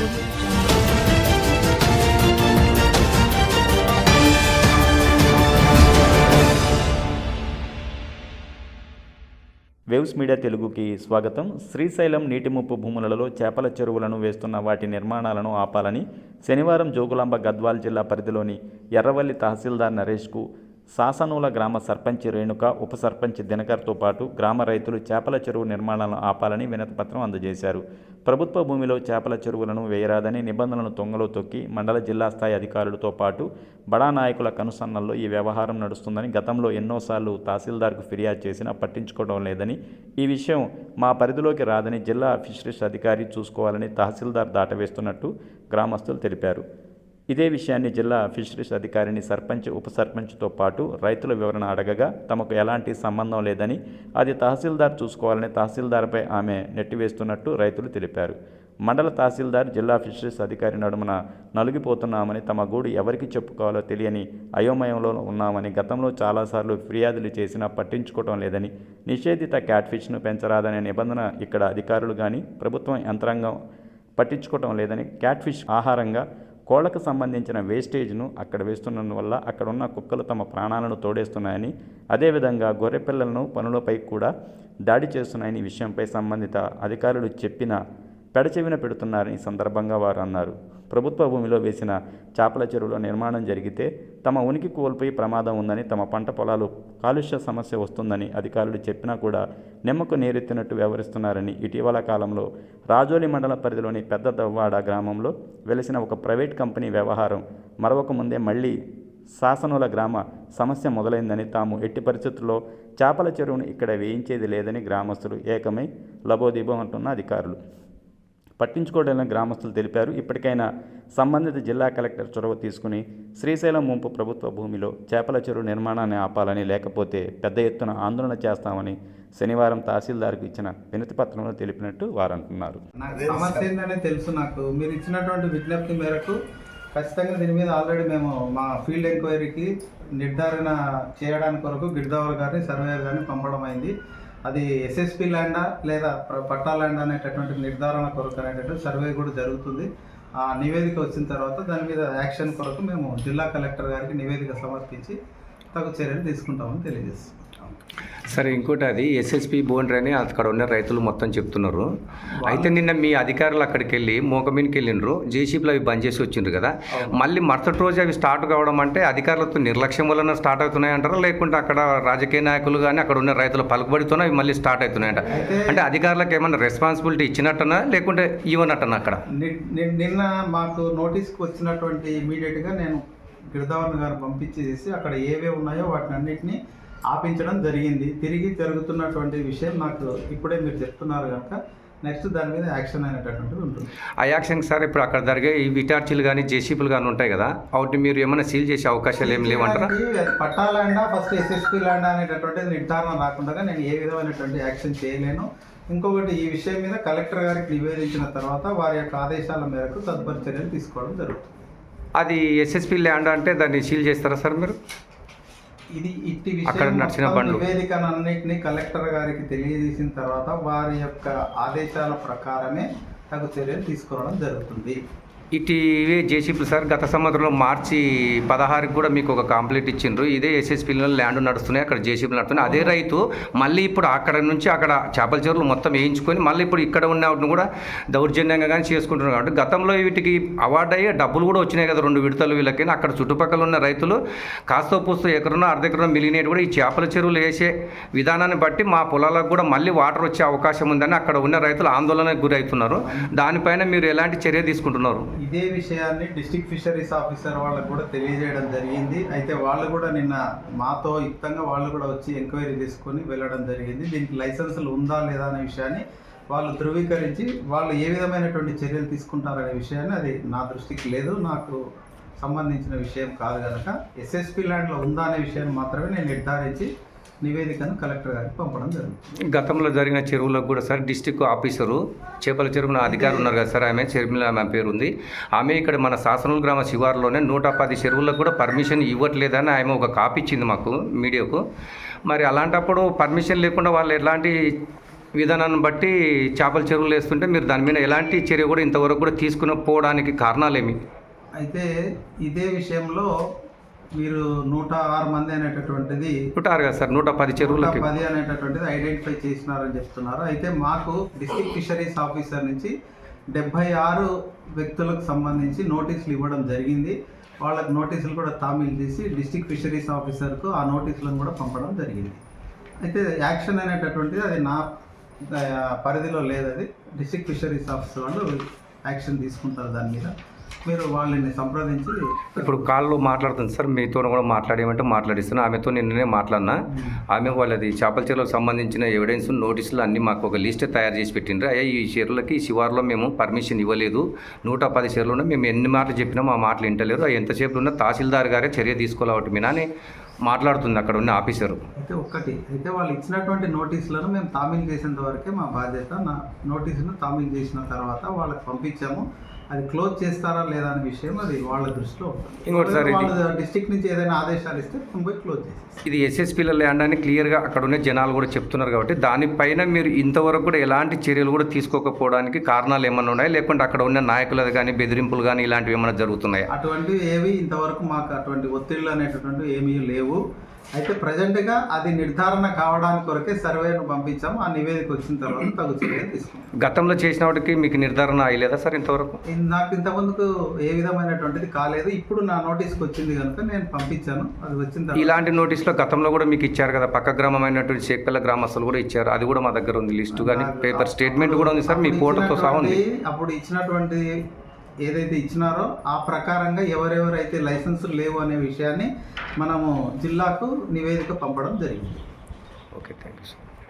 Waves media తెలుగుకి స్వాగతం. శ్రీశైలం నీటి ముప్పు భూములలో చేపల చెరువులను వేస్తున్న వాటి నిర్మాణాలను ఆపాలని శనివారం జోగులాంబ గద్వాల్ జిల్లా పరిధిలోని ఎర్రవల్లి తహసీల్దార్ నరేష్కు సాసనూల గ్రామ సర్పంచ్ రేణుక, ఉప సర్పంచ్ దినకర్తో పాటు గ్రామ రైతులు చేపల చెరువు నిర్మాణాలను ఆపాలని వినతిపత్రం అందజేశారు. ప్రభుత్వ భూమిలో చేపల చెరువులను వేయరాదని నిబంధనలను తొంగలో తొక్కి మండల జిల్లా స్థాయి అధికారులతో పాటు బడా నాయకుల కనుసన్నల్లో ఈ వ్యవహారం నడుస్తుందని, గతంలో ఎన్నోసార్లు తహసీల్దార్కు ఫిర్యాదు చేసినా పట్టించుకోవడం లేదని, ఈ విషయం మా పరిధిలోకి రాదని జిల్లా ఫిషరీస్ అధికారి చూసుకోవాలని తహసీల్దార్ దాటవేస్తున్నట్టు గ్రామస్తులు తెలిపారు. ఇదే విషయాన్ని జిల్లా ఫిషరీస్ అధికారిని సర్పంచ్, ఉప సర్పంచ్తో పాటు రైతుల వివరణ అడగగా తమకు ఎలాంటి సంబంధం లేదని, అది తహసీల్దార్ చూసుకోవాలని తహసీల్దార్పై ఆమె నెట్టివేస్తున్నట్టు రైతులు తెలిపారు. మండల తహసీల్దార్, జిల్లా ఫిషరీస్ అధికారి నడుమున నలిగిపోతున్నామని, తమ గూడు ఎవరికి చెప్పుకోవాలో తెలియని అయోమయంలో ఉన్నామని, గతంలో చాలాసార్లు ఫిర్యాదులు చేసినా పట్టించుకోవడం లేదని, నిషేధిత క్యాట్ఫిష్ను పెంచరాదనే నిబంధన ఇక్కడ అధికారులు కానీ ప్రభుత్వం యంత్రాంగం పట్టించుకోవడం లేదని, క్యాట్ఫిష్ ఆహారంగా కోళ్లకు సంబంధించిన వేస్టేజ్ను అక్కడ వేస్తున్నందువల్ల అక్కడున్న కుక్కలు తమ ప్రాణాలను తోడేస్తున్నాయని, అదేవిధంగా గొర్రె పిల్లలను పనులపై కూడా దాడి చేస్తున్నాయని విషయంపై సంబంధిత అధికారులు చెప్పినా పెడచెవిన పెడుతున్నారని సందర్భంగా వారు అన్నారు. ప్రభుత్వ భూమిలో వేసిన చేపల చెరువులో నిర్మాణం జరిగితే తమ ఉనికి కోల్పోయి ప్రమాదం ఉందని, తమ పంట పొలాలు కాలుష్య సమస్య వస్తుందని అధికారులు చెప్పినా కూడా నిమ్మకు నీరెత్తినట్టు వ్యవహరిస్తున్నారని, ఇటీవల కాలంలో రాజోలి మండల పరిధిలోని పెద్ద దవ్వాడ గ్రామంలో వెలిసిన ఒక ప్రైవేట్ కంపెనీ వ్యవహారం మరొక ముందే మళ్లీ శాసనూల గ్రామ సమస్య మొదలైందని, తాము ఎట్టి పరిస్థితుల్లో చేపల చెరువును ఇక్కడ వేయించేది లేదని గ్రామస్తులు ఏకమై లబోదీబో అంటున్న అధికారులు పట్టించుకోవడానికి గ్రామస్తులు తెలిపారు. ఇప్పటికైనా సంబంధిత జిల్లా కలెక్టర్ చొరవ తీసుకుని శ్రీశైలం ముంపు ప్రభుత్వ భూమిలో చేపల చెరువు నిర్మాణాన్ని ఆపాలని, లేకపోతే పెద్ద ఎత్తున ఆందోళన చేస్తామని శనివారం తహసీల్దార్కు ఇచ్చిన వినతి పత్రంలో తెలిపినట్టు వారు అంటున్నారు. సమస్య ఏంటనే తెలుసు నాకు. మీరు ఇచ్చినటువంటి విజ్ఞప్తి మేరకు ఖచ్చితంగా దీని మీద ఆల్రెడీ మేము మా ఫీల్డ్ ఎంక్వైరీకి నిర్ధారణ చేయడానికి కొరకు గిడ్దావర్ గారిని, సర్వేయర్ గారిని పంపడం అయింది. అది ఎస్ఎస్పి ల్యాండా లేదా పట్టా ల్యాండ్ అనేటటువంటి నిర్ధారణ కొరకు అనేటటువంటి సర్వే కూడా జరుగుతుంది. ఆ నివేదిక వచ్చిన తర్వాత దాని మీద యాక్షన్ కొరకు మేము జిల్లా కలెక్టర్ గారికి నివేదిక సమర్పించి తగు చర్యలు తీసుకుంటామని తెలియజేస్తాం. సరే, ఇంకోటి అది ఎస్ఎస్పి బోండ్రీ అని అక్కడ ఉన్న రైతులు మొత్తం చెప్తున్నారు. అయితే నిన్న మీ అధికారులు అక్కడికి వెళ్ళి మోకమీనికి వెళ్ళిండ్రు, జేసీబీలు అవి బంద్ చేసి వచ్చిండ్రు కదా, మళ్ళీ మరుసటి రోజు అవి స్టార్ట్ కావడం అంటే అధికారులతో నిర్లక్ష్యం వలన స్టార్ట్ అవుతున్నాయి అంటారా, లేకుంటే అక్కడ రాజకీయ నాయకులు కానీ అక్కడ ఉన్న రైతుల పలుకుబడితోనే అవి మళ్ళీ స్టార్ట్ అవుతున్నాయంట? అంటే అధికారులకు ఏమన్నా రెస్పాన్సిబిలిటీ ఇచ్చినట్టనా లేకుంటే ఇవ్వనట్టనా? అక్కడ నిన్న మాకు నోటీస్కి వచ్చినటువంటి ఇమీడియట్గా నేను గిరిదావర్ గారు పంపించేసి అక్కడ ఏవే ఉన్నాయో వాటిని అన్నింటినీ ఆపించడం జరిగింది. తిరిగి జరుగుతున్నటువంటి విషయం నాకు ఇప్పుడే మీరు చెప్తున్నారు కనుక నెక్స్ట్ దాని మీద యాక్షన్ అనేటటువంటిది ఉంటుంది. ఆ యాక్షన్ సార్ ఇప్పుడు అక్కడ జరిగే ఈ విటార్చీలు కానీ జేసీబీలు కానీ ఉంటాయి కదా, వాటిని మీరు ఏమైనా సీల్ చేసే అవకాశాలు ఏమి లేవంటారా? పట్టా ల్యాండా ఫస్ట్ ఎస్ఎస్పి ల్యాండా అనేటటువంటిది నిర్ధారణ రాకుండా నేను ఏ విధమైనటువంటి యాక్షన్ చేయలేను. ఇంకొకటి, ఈ విషయం మీద కలెక్టర్ గారికి నివేదించిన తర్వాత వారి యొక్క ఆదేశాల మేరకు తదుపరి చర్యలు తీసుకోవడం జరుగుతుంది. అది ఎస్ఎస్పి ల్యాండ్ అంటే దాన్ని సీల్ చేస్తారా సార్ మీరు? ఇది ఇట్టి విషయం నివేదికనన్నింటినీ కలెక్టర్ గారికి తెలియజేసిన తర్వాత వారి యొక్క ఆదేశాల ప్రకారమే తగు చర్యలు తీసుకోవడం జరుగుతుంది. ఇటీవే జేసీబీ సార్ గత సంవత్సరంలో మార్చి 16కి కూడా మీకు ఒక కంప్లైంట్ ఇచ్చిండ్రు, ఇదే ఎస్ఎస్పీలో ల్యాండ్ నడుస్తున్నాయి, అక్కడ జేసీబీలు నడుస్తున్నాయి. అదే రైతు మళ్ళీ ఇప్పుడు అక్కడ నుంచి అక్కడ చేపల చెరువులు మొత్తం వేయించుకొని మళ్ళీ ఇప్పుడు ఇక్కడ ఉన్న వాటిని కూడా దౌర్జన్యంగా కానీ చేసుకుంటున్నారు. కాబట్టి గతంలో వీటికి అవార్డు అయ్యే డబ్బులు కూడా వచ్చినాయి కదా 2 విడతలు వీళ్ళకి. అక్కడ చుట్టుపక్కల ఉన్న రైతులు కాస్తో పూస్తో ఎకరనో అర్ధ ఎకరనో మిలిగినవి కూడా ఈ చేపల చెరువులు వేసే విధానాన్ని బట్టి మా పొలాలకు కూడా మళ్ళీ వాటర్ వచ్చే అవకాశం ఉందని అక్కడ ఉన్న రైతులు ఆందోళనకు గురవుతున్నారు. దానిపైన మీరు ఎలాంటి చర్య తీసుకుంటున్నారు? ఇదే విషయాన్ని డిస్ట్రిక్ట్ ఫిషరీస్ ఆఫీసర్ వాళ్ళకు కూడా తెలియజేయడం జరిగింది. అయితే వాళ్ళు కూడా నిన్న మాతో యుక్తంగా వాళ్ళు కూడా వచ్చి ఎంక్వైరీ తీసుకొని వెళ్ళడం జరిగింది. దీనికి లైసెన్సులు ఉందా లేదా అనే విషయాన్ని వాళ్ళు ధృవీకరించి వాళ్ళు ఏ విధమైనటువంటి చర్యలు తీసుకుంటారనే విషయాన్ని, అది నా దృష్టికి లేదు, నాకు సంబంధించిన విషయం కాదు కనుక ఎస్ఎస్పి ల్యాండ్లో ఉందా అనే విషయాన్ని మాత్రమే నేను నిర్ధారించి నివేదికను కలెక్టర్ గారికి పంపడం జరుగుతుంది. గతంలో జరిగిన చెరువులకు కూడా సార్ డిస్ట్రిక్ట్ ఆఫీసరు చేపల చెరువున అధికారి ఉన్నారు కదా సార్, ఆమె షర్మిల ఆమె పేరు ఉంది. ఆమె ఇక్కడ మన శాసనూల గ్రామ శివారులోనే 110 చెరువులకు కూడా పర్మిషన్ ఇవ్వట్లేదని ఆమె ఒక కాపీ ఇచ్చింది మాకు మీడియాకు. మరి అలాంటప్పుడు పర్మిషన్ లేకుండా వాళ్ళు ఎలాంటి విధానాన్ని బట్టి చేపల చెరువులు వేస్తుంటే మీరు దాని మీద ఎలాంటి చర్య కూడా ఇంతవరకు కూడా తీసుకుని పోవడానికి కారణాలేమి? అయితే ఇదే విషయంలో మీరు 106 మంది అనేటటువంటిది 106 కదా సార్, 110 చెరువులకి 110 అనేటటువంటిది ఐడెంటిఫై చేసినారని చెప్తున్నారు. అయితే మాకు డిస్ట్రిక్ట్ ఫిషరీస్ ఆఫీసర్ నుంచి 76 వ్యక్తులకు సంబంధించి నోటీసులు ఇవ్వడం జరిగింది. వాళ్ళకి నోటీసులు కూడా తామీలు చేసి డిస్ట్రిక్ట్ ఫిషరీస్ ఆఫీసర్కు ఆ నోటీసులను కూడా పంపడం జరిగింది. అయితే యాక్షన్ అనేటటువంటిది అది నా పరిధిలో లేదు, అది డిస్ట్రిక్ట్ ఫిషరీస్ ఆఫీసర్ వాళ్ళు యాక్షన్ తీసుకుంటారు. దాని మీద మీరు వాళ్ళని సంప్రదించి ఇప్పుడు కాల్లో మాట్లాడుతుంది సార్, మీతో కూడా మాట్లాడేమంటే మాట్లాడిస్తున్నా. ఆమెతో నిన్ననే మాట్లాడినా. ఆమె వాళ్ళది చేపల చెరువులకు సంబంధించిన ఎవిడెన్స్ నోటీసులు అన్నీ మాకు ఒక లిస్ట్ తయారు చేసి పెట్టిండ్రు. అయ్యా ఈ చెరువులకి శివారులో మేము పర్మిషన్ ఇవ్వలేదు, 110 చెరువులు మేము ఎన్ని మాటలు చెప్పినా మా మాటలు వింటలేరు, ఎంతసేపు ఉన్న తహసీల్దార్ గారే చర్య తీసుకోవాలి మీనా అని మాట్లాడుతుంది అక్కడ ఉన్న ఆఫీసరు. అయితే వాళ్ళు ఇచ్చినటువంటి నోటీసులను మేము తామీలు చేసేంత వరకే మా బాధ్యత. నా నోటీసును తామీలు చేసిన తర్వాత వాళ్ళకి పంపించాము. అది క్లోజ్ చేస్తారా లేదా అనే విషయం అది వాళ్ళ దృష్టిలో ఉంటుంది. ఇంకోటి సార్, వాళ్ళు డిస్ట్రిక్ట్ నుంచి ఏదైనా ఆదేశాలు ఇస్తే పోయి క్లోజ్ చేసేస్తారు. ఇది ఎస్ఎస్పీల ల్యాండ్ అని క్లియర్గా అక్కడ ఉన్న జనాలు కూడా చెప్తున్నారు కాబట్టి దానిపైన మీరు ఇంతవరకు కూడా ఎలాంటి చర్యలు కూడా తీసుకోకపోవడానికి కారణాలు ఏమైనా ఉన్నాయా, లేకుంటే అక్కడ ఉన్న నాయకులది కానీ బెదిరింపులు కానీ ఇలాంటివి ఏమైనా జరుగుతున్నాయా? అటువంటివి ఏవి ఇంతవరకు మాకు అటువంటి ఒత్తిళ్ళు అనేటటువంటి ఏమీ లేవు. అయితే ప్రజెంట్గా అది నిర్ధారణ కావడానికి కొరకే సర్వేను పంపించాము. ఆ నివేదిక వచ్చిన తర్వాత తగు చర్య తీసుకున్నాం. గతంలో చేసిన వాటికి మీకు నిర్ధారణ అయ్యలేదా సార్ ఇంతవరకు? నాకు ఇంతకుముందుకు ఏ విధమైనటువంటిది కాలేదు. ఇప్పుడు నా నోటీస్కి వచ్చింది కనుక నేను పంపించాను. అది వచ్చిన తర్వాత ఇలాంటి నోటీసులో గతంలో కూడా మీకు ఇచ్చారు కదా, పక్క గ్రామమైనటువంటి చేకల్ల గ్రామస్తులు కూడా ఇచ్చారు, అది కూడా మా దగ్గర ఉంది లిస్టు కానీ పేపర్ స్టేట్మెంట్ కూడా ఉంది సార్, మీ ఫోటోతో సహా ఉంది. అప్పుడు ఇచ్చినటువంటి ఏదైతే ఇచ్చినారో ఆ ప్రకారంగా ఎవరెవరైతే లైసెన్సులు లేవు అనే విషయాన్ని మనము జిల్లాకు నివేదిక పంపడం జరిగింది. Okay, thank you sir.